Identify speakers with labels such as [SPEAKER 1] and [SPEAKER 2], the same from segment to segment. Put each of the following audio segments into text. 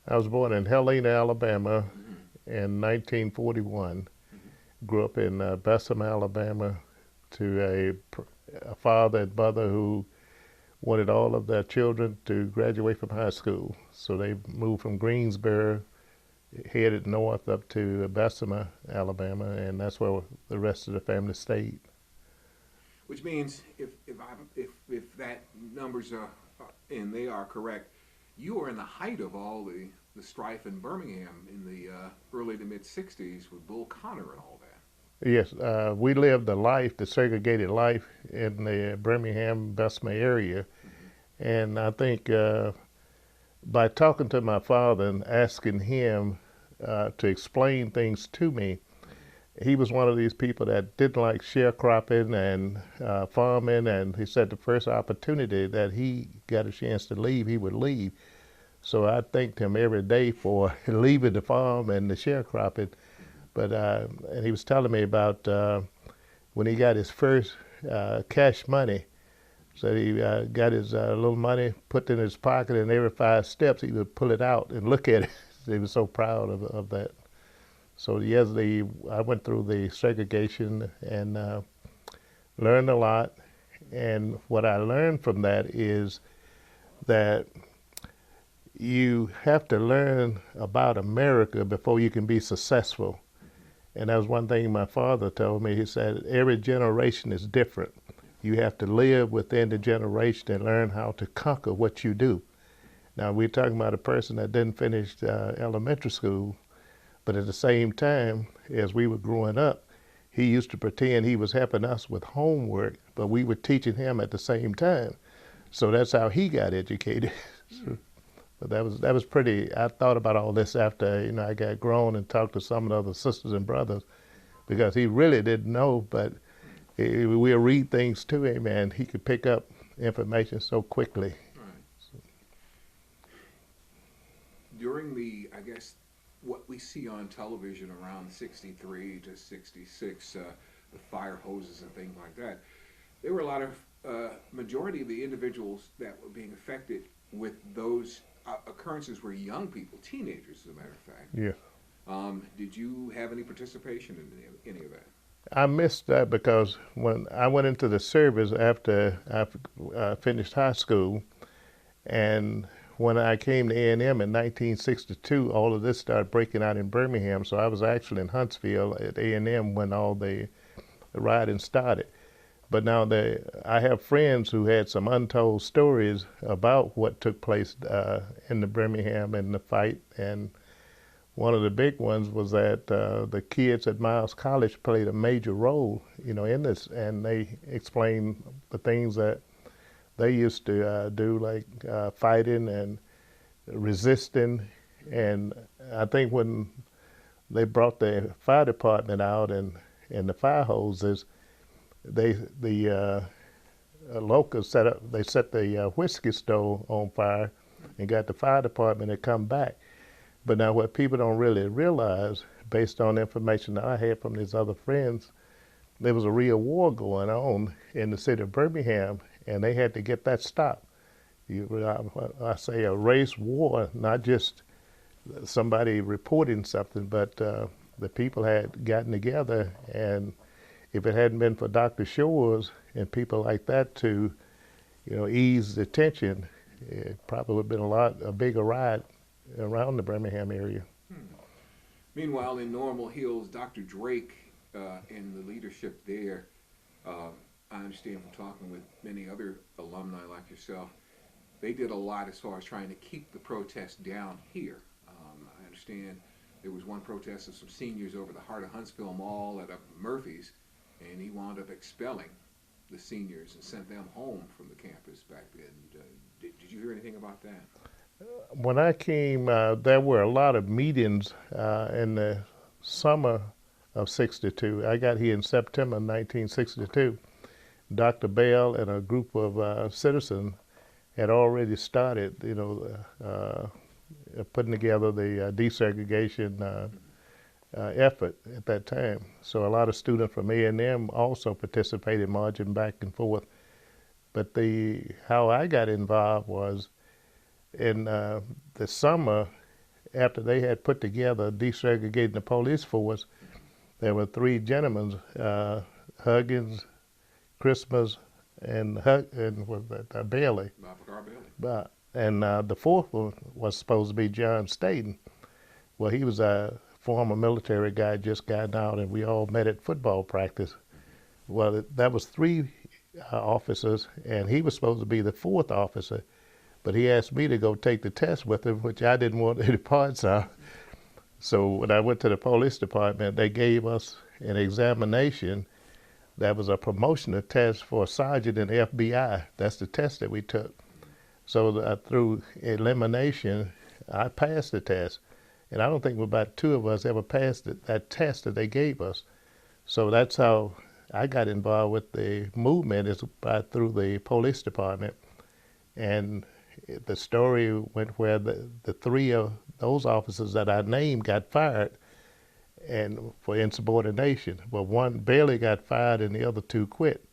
[SPEAKER 1] I was born in Helena, Alabama
[SPEAKER 2] Mm-hmm.
[SPEAKER 1] in 1941.
[SPEAKER 2] Mm-hmm.
[SPEAKER 1] Grew up in Bessemer, Alabama, to a father and mother who wanted all of their children to graduate from high school. So they moved from Greensboro, headed north up to Bessemer, Alabama, and that's where the rest of the family stayed.
[SPEAKER 2] Which means if that numbers are and they are correct, you were in the height of all the strife in Birmingham in the early to mid '60s with Bull Connor and all that.
[SPEAKER 1] Yes, we lived the life, the segregated life in the Birmingham, Bessemer area.
[SPEAKER 2] Mm-hmm.
[SPEAKER 1] And I think by talking to my father and asking him to explain things to me, he was one of these people that didn't like sharecropping and farming. And he said the first opportunity that he got a chance to leave, he would leave. So I thanked him every day for leaving the farm and the sharecropping.
[SPEAKER 2] Mm-hmm.
[SPEAKER 1] But and he was telling me about when he got his first cash money. So he got his little money put in his pocket, and every 5 steps he would pull it out and look at it. He was so proud of that. So yesterday I went through the segregation and learned a lot. And what I learned from that is that you have to learn about America before you can be successful. And that was one thing my father told me. He said, every generation is different. You have to live within the generation and learn how to conquer what you do. Now, we're talking about a person that didn't finish elementary school, but at the same time, as we were growing up, he used to pretend he was helping us with homework, but we were teaching him at the same time. So that's how he got educated.
[SPEAKER 2] Mm-hmm.
[SPEAKER 1] So, but that was pretty. I thought about all this after I got grown and talked to some of the other sisters and brothers because he really didn't know, but we'll read things to him and he could pick up information so quickly.
[SPEAKER 2] Right. During the, I guess, what we see on television around '63 to '66, the fire hoses and things like that, there were a lot of majority of the individuals that were being affected with those occurrences were young people, teenagers, as a matter of fact.
[SPEAKER 1] Yeah.
[SPEAKER 2] Did you have any participation in any of that?
[SPEAKER 1] I missed that because when I went into the service after I finished high school, and when I came to A&M in 1962, all of this started breaking out in Birmingham. So I was actually in Huntsville at A&M when all the rioting started. But now I have friends who had some untold stories about what took place in the Birmingham and the fight. And one of the big ones was that the kids at Miles College played a major role, in this, and they explained the things that they used to do, like fighting and resisting. And I think when they brought the fire department out and the fire hoses, the locals set the whiskey store on fire and got the fire department to come back. But now what people don't really realize, based on information that I had from these other friends, there was a real war going on in the city of Birmingham, and they had to get that stopped. I say a race war, not just somebody reporting something, but the people had gotten together, and if it hadn't been for Dr. Shores and people like that to, ease the tension, it probably would have been a bigger riot around the Birmingham area.
[SPEAKER 2] Hmm. Meanwhile, in Normal Hills, Dr. Drake and the leadership there, uh, I understand from talking with many other alumni like yourself, they did a lot as far as trying to keep the protest down here. I understand there was one protest of some seniors over the heart of Huntsville Mall at a Murphy's, and he wound up expelling the seniors and sent them home from the campus back then. Did you hear anything about that?
[SPEAKER 1] When I came, there were a lot of meetings in the summer of 62. I got here in September 1962. Dr. Bell and a group of citizens had already started, putting together the desegregation effort at that time. So a lot of students from A&M also participated, marching back and forth. But how I got involved was in the summer after they had put together desegregating the police force, there were three gentlemen, Huggins, Christmas, and was that Bailey. And the fourth one was supposed to be John Staten. Well, he was a former military guy, just got out, and we all met at football practice. Well, that was three officers, and he was supposed to be the fourth officer, but he asked me to go take the test with him, which I didn't want any parts of. So when I went to the police department, they gave us an examination that was a promotional test for a sergeant in the FBI. That's the test that we took. So through elimination, I passed the test. And I don't think about two of us ever passed that test that they gave us. So that's how I got involved with the movement, is through the police department. And the story went where the three of those officers that I named got fired and for insubordination. Well, one barely got fired and the other two quit.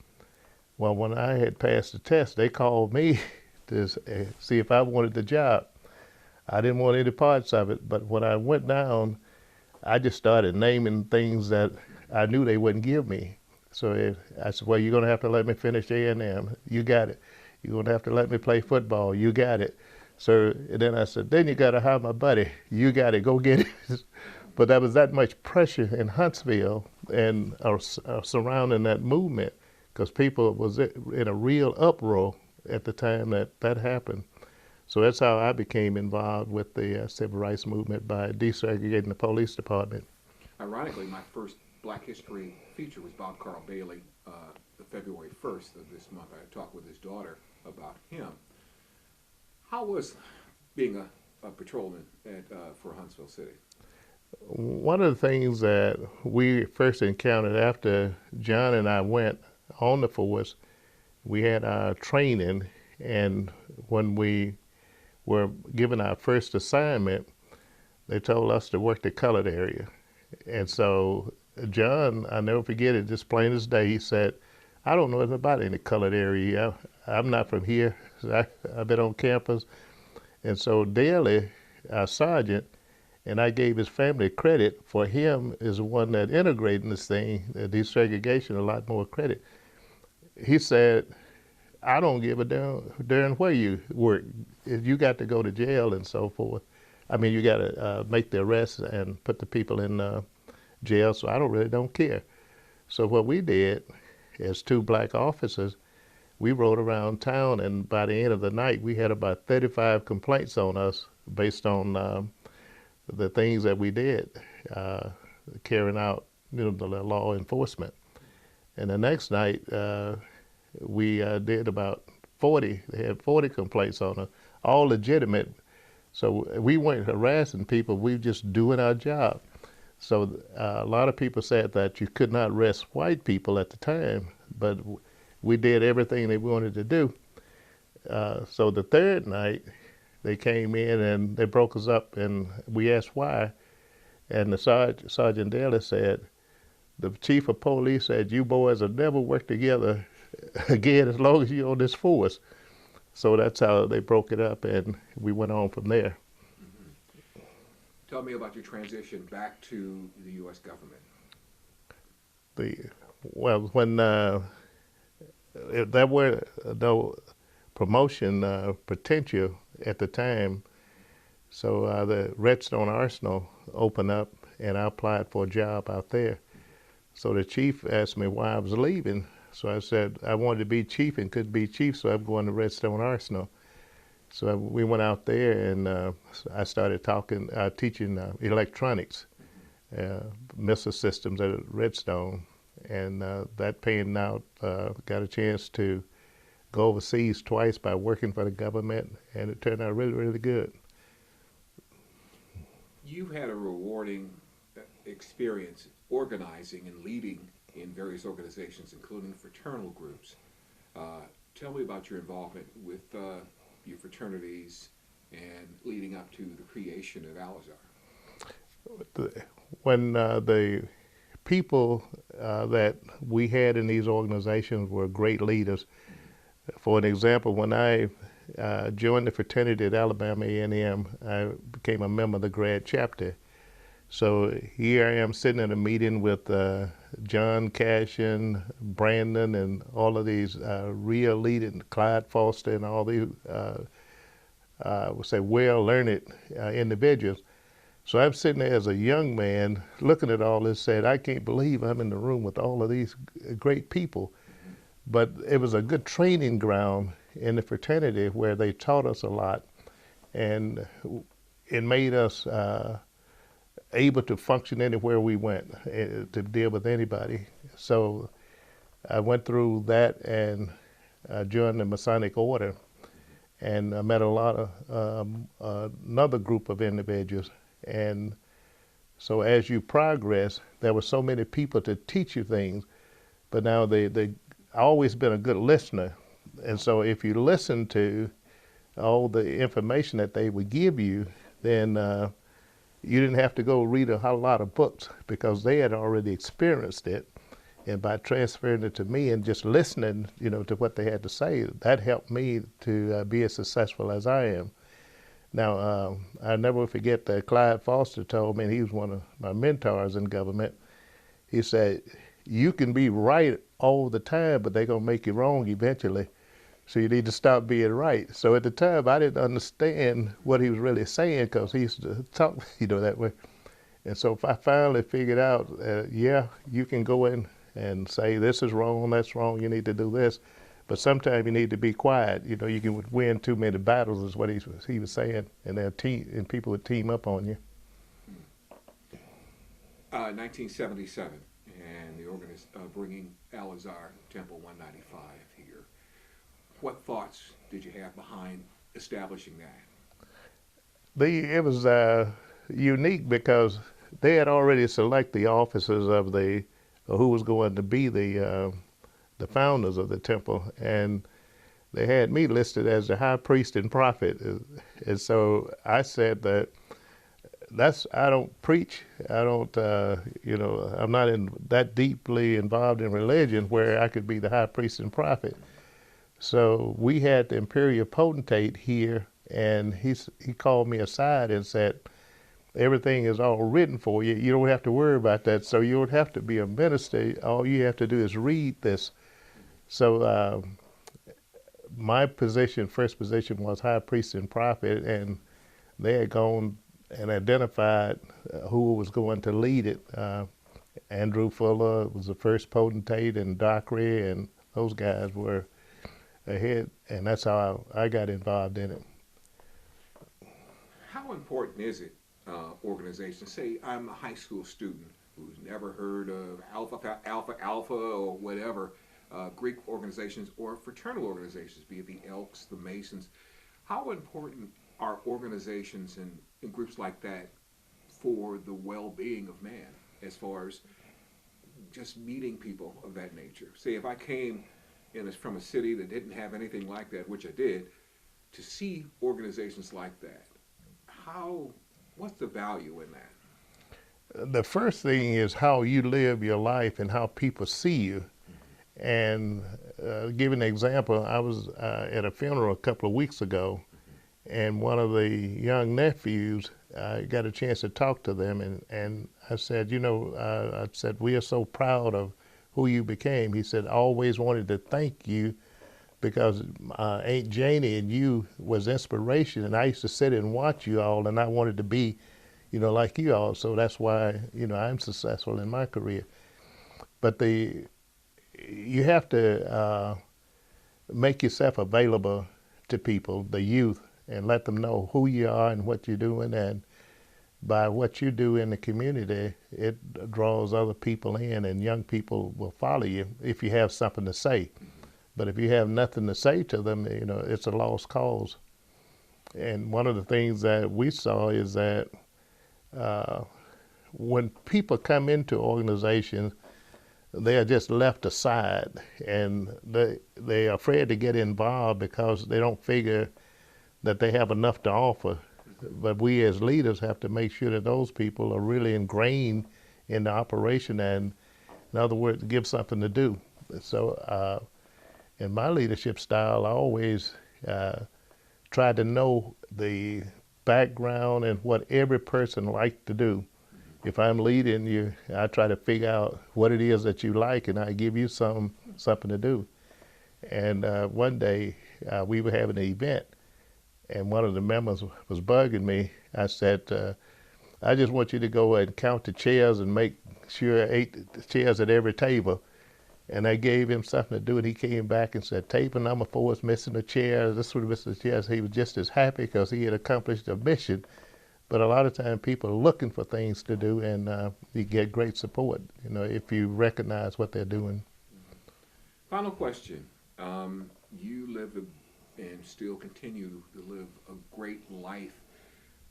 [SPEAKER 1] Well, when I had passed the test, they called me to see if I wanted the job. I didn't want any parts of it, but when I went down, I just started naming things that I knew they wouldn't give me. So I said, well, you're going to have to let me finish A&M. You got it. You're going to have to let me play football. You got it. So and then I said, then you got to hire my buddy. You got it. Go get it. But there was that much pressure in Huntsville and surrounding that movement, because people was in a real uproar at the time that happened. So that's how I became involved with the civil rights movement, by desegregating the police department.
[SPEAKER 2] Ironically, my first Black History feature was Bob Carl Bailey, the February 1st of this month. I talked with his daughter about him. How was being a patrolman for Huntsville City?
[SPEAKER 1] One of the things that we first encountered after John and I went on the force, we had our training, and when we were given our first assignment, they told us to work the colored area. And so John, I'll never forget it, just plain as day, he said, I don't know anything about any colored area. I'm not from here. I've been on campus. And so Daly, our sergeant, and I gave his family credit for him is the one that integrated this thing, desegregation, a lot more credit. He said, I don't give a darn where you work. You got to go to jail and so forth. I mean, you got to make the arrests and put the people in jail, so I don't care. So what we did as two black officers, we rode around town, and by the end of the night, we had about 35 complaints on us based on the things that we did, carrying out the law enforcement. And the next night, we did about 40. They had 40 complaints on us, all legitimate. So we weren't harassing people. We were just doing our job. So a lot of people said that you could not arrest white people at the time, but we did everything they wanted to do. So the third night, they came in and they broke us up, and we asked why. And the Sergeant Daly said, the chief of police said, you boys will never work together again as long as you're on this force. So that's how they broke it up, and we went on from there.
[SPEAKER 2] Mm-hmm. Tell me about your transition back to the U.S. government.
[SPEAKER 1] When there were no promotion potential at the time, so the Redstone Arsenal opened up, and I applied for a job out there. So the chief asked me why I was leaving. So I said I wanted to be chief and couldn't be chief, so I'm going to Redstone Arsenal. So we went out there, and I started teaching electronics, missile systems at Redstone, and that paying out, got a chance to go overseas twice by working for the government, and it turned out really, really good.
[SPEAKER 2] You had a rewarding experience organizing and leading in various organizations, including fraternal groups. Tell me about your involvement with your fraternities and leading up to the creation of Alizar.
[SPEAKER 1] When the people that we had in these organizations were great leaders. For an example, when I joined the fraternity at Alabama A&M. I became a member of the grad chapter. So here I am sitting in a meeting with John Cashin, Brandon, and all of these real leading, Clyde Foster, and all these, would say, well-learned individuals. So I'm sitting there as a young man looking at all this, said, I can't believe I'm in the room with all of these great people. But it was a good training ground in the fraternity where they taught us a lot, and it made us able to function anywhere we went, to deal with anybody. So I went through that and joined the Masonic Order, and I met a lot of another group of individuals. And so as you progress, there were so many people to teach you things, but now they always been a good listener. And so if you listen to all the information that they would give you, then you didn't have to go read a whole lot of books because they had already experienced it. And by transferring it to me and just listening, to what they had to say, that helped me to be as successful as I am. Now, I'll never forget that Clyde Foster told me, and he was one of my mentors in government, he said, you can be right all the time, but they're going to make you wrong eventually. So you need to stop being right. So at the time, I didn't understand what he was really saying because he used to talk, that way. And so I finally figured out, yeah, you can go in and say, this is wrong, that's wrong, you need to do this. But sometimes you need to be quiet. You can win too many battles, is what he was saying, and people would team up on you.
[SPEAKER 2] 1977, and the bringing Al-Azhar Temple 195 here. What thoughts did you have behind establishing that?
[SPEAKER 1] It was unique because they had already selected the officers of who was going to be the founders of the temple, and they had me listed as the high priest and prophet. And so I said that I don't preach. I don't, I'm not that deeply involved in religion where I could be the high priest and prophet. So we had the imperial potentate here, and he called me aside and said, everything is all written for you. You don't have to worry about that. So you don't have to be a minister. All you have to do is read this. So my first position was high priest and prophet, and they had gone and identified who was going to lead it. Andrew Fuller was the first potentate, and Dockery, and those guys were ahead, and that's how I got involved in it.
[SPEAKER 2] How important is it, organization? Say I'm a high school student who's never heard of Alpha, or whatever, Greek organizations or fraternal organizations, be it the Elks, the Masons. How important are organizations and groups like that for the well-being of man, as far as just meeting people of that nature? Say if I came from a city that didn't have anything like that, which I did, to see organizations like that, what's the value in that?
[SPEAKER 1] The first thing is how you live your life and how people see you. And give an example, I was at a funeral a couple of weeks ago, and one of the young nephews, I got a chance to talk to them, and I said, we are so proud of who you became. He said, I always wanted to thank you because Aunt Janie and you was inspiration, and I used to sit and watch you all, and I wanted to be, like you all. So that's why, I'm successful in my career. But you have to make yourself available to people, the youth, and let them know who you are and what you're doing. And by what you do in the community, it draws other people in, and young people will follow you if you have something to say. But if you have nothing to say to them, it's a lost cause. And one of the things that we saw is that when people come into organizations, they are just left aside, and they are afraid to get involved because they don't figure that they have enough to offer. But we as leaders have to make sure that those people are really ingrained in the operation, and in other words, give something to do. So in my leadership style, I always try to know the background and what every person likes to do. If I'm leading you, I try to figure out what it is that you like, and I give you something to do. And one day we were having an event, and one of the members was bugging me. I said, I just want you to go and count the chairs and make sure 8 chairs at every table. And I gave him something to do, and he came back and said, table number 4 is missing a chair. This was missing a chair. So he was just as happy because he had accomplished a mission. But a lot of times people are looking for things to do, and you get great support, if you recognize what they're doing.
[SPEAKER 2] Final question. You live and still continue to live a great life,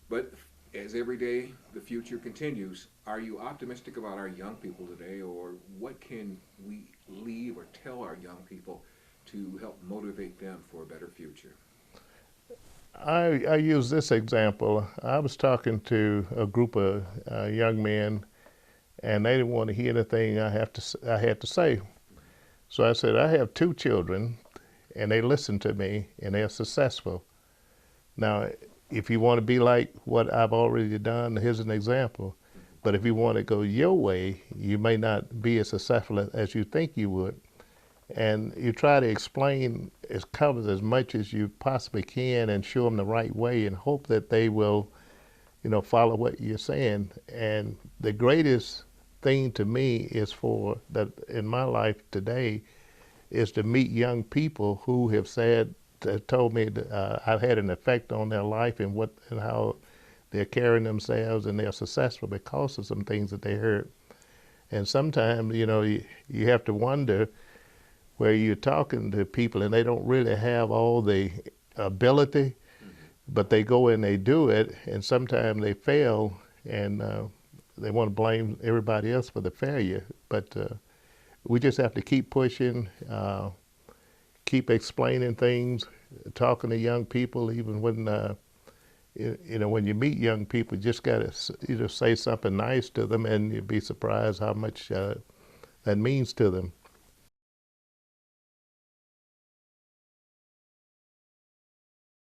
[SPEAKER 2] but as every day the future continues, are you optimistic about our young people today, or what can we leave or tell our young people to help motivate them for a better future?
[SPEAKER 1] I use this example. I was talking to a group of young men, and they didn't want to hear anything I had to say. So I said, I have 2 children, and they listen to me, and they're successful. Now, if you want to be like what I've already done, here's an example. But if you want to go your way, you may not be as successful as you think you would. And you try to explain covers as much as you possibly can and show them the right way and hope that they will, follow what you're saying. And the greatest thing to me is for that in my life today is to meet young people who have told me that I've had an effect on their life and how they're carrying themselves, and they're successful because of some things that they heard. And sometimes, you have to wonder where you're talking to people and they don't really have all the ability, but they go and they do it, and sometimes they fail, and they want to blame everybody else for the failure. But we just have to keep pushing, keep explaining things, talking to young people. Even when when you meet young people, you just got to say something nice to them, and you'd be surprised how much that means to them.